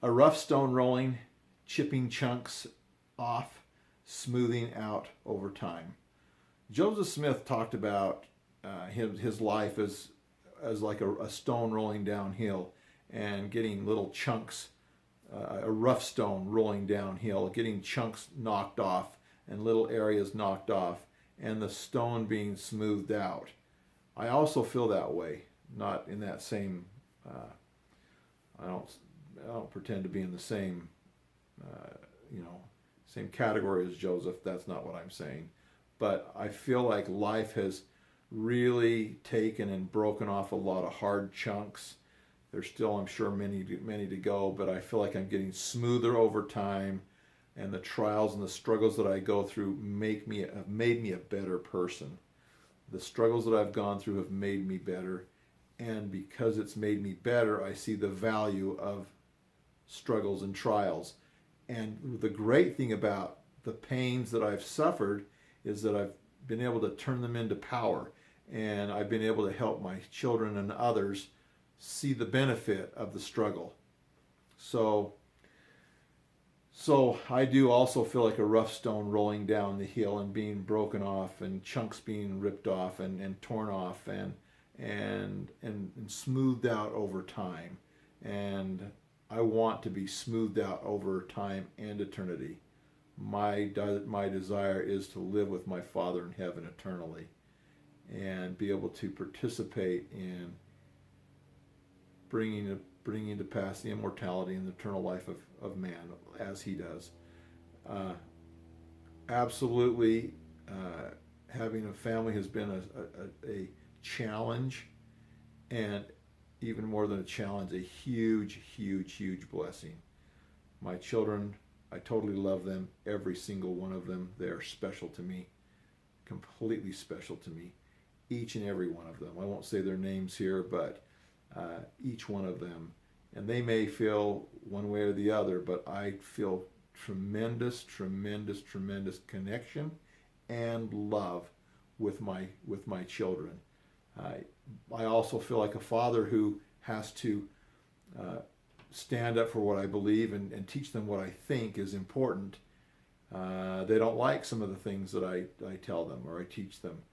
A rough stone rolling, chipping chunks off, smoothing out over time. Joseph Smith talked about his life as like a stone rolling downhill and getting little chunks, a rough stone rolling downhill, getting chunks knocked off and little areas knocked off, and the stone being smoothed out. I also feel that way, not in that same. I don't pretend to be in the same, same category as Joseph. That's not what I'm saying, but I feel like life has really taken and broken off a lot of hard chunks. There's still, I'm sure, many to go, but I feel like I'm getting smoother over time, and the trials and the struggles that I go through have made me a better person. The struggles that I've gone through have made me better, and because it's made me better, I see the value of struggles and trials. And the great thing about the pains that I've suffered is that I've been able to turn them into power, and I've been able to help my children and others see the benefit of the struggle. So I do also feel like a rough stone rolling down the hill and being broken off, and chunks being ripped off and torn off and smoothed out over time. And I want to be smoothed out over time and eternity. My desire is to live with my Father in heaven eternally and be able to participate in bringing to pass the immortality and the eternal life of man as he does. Absolutely, having a family has been a challenge, and even more than a challenge, a huge blessing. My children, I totally love them, every single one of them. They are special to me, completely special to me, each and every one of them. I won't say their names here, but each one of them. And they may feel one way or the other, but I feel tremendous connection and love with my children. I also feel like a father who has to stand up for what I believe and teach them what I think is important. They don't like some of the things that I tell them or I teach them,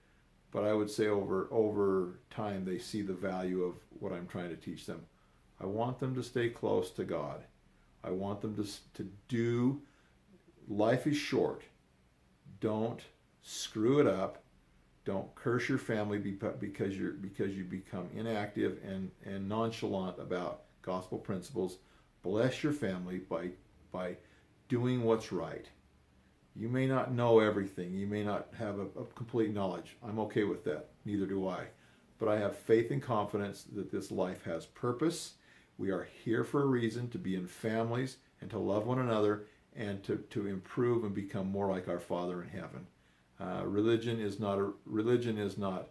but I would say over time they see the value of what I'm trying to teach them. I want them to stay close to God. I want them to do. Life is short. Don't screw it up. Don't curse your family because you become inactive and nonchalant about gospel principles. Bless your family by doing what's right. You may not know everything. You may not have a complete knowledge. I'm okay with that. Neither do I. But I have faith and confidence that this life has purpose. We are here for a reason, to be in families and to love one another and to improve and become more like our Father in heaven. Religion is not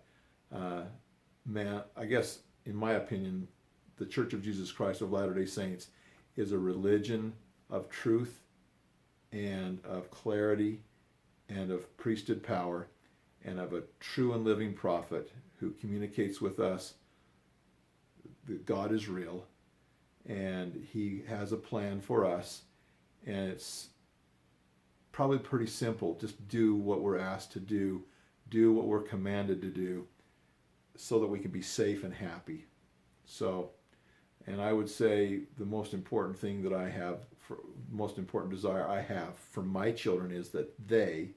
man. I guess, in my opinion, the Church of Jesus Christ of Latter-day Saints is a religion of truth and of clarity and of priesthood power and of a true and living prophet who communicates with us that God is real and he has a plan for us, and it's probably pretty simple. Just do what we're asked to do what we're commanded to do, so that we can be safe and happy. So, and I would say the most important thing that I have, most important desire I have for my children is that they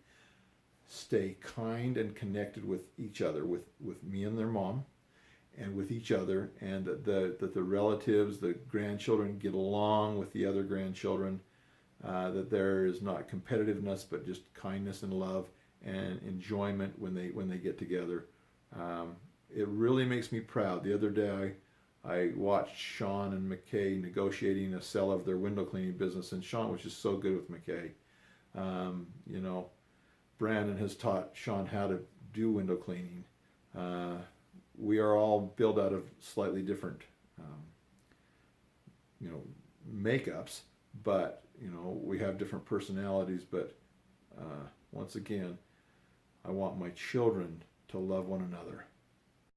stay kind and connected with each other, with me and their mom, and with each other, and that the relatives, the grandchildren get along with the other grandchildren, that there is not competitiveness, but just kindness and love and enjoyment when they get together. It really makes me proud. The other day I watched Sean and McKay negotiating a sale of their window cleaning business, and Sean was just so good with McKay. Brandon has taught Sean how to do window cleaning. We are all built out of slightly different makeups, but we have different personalities. But once again, I want my children to love one another.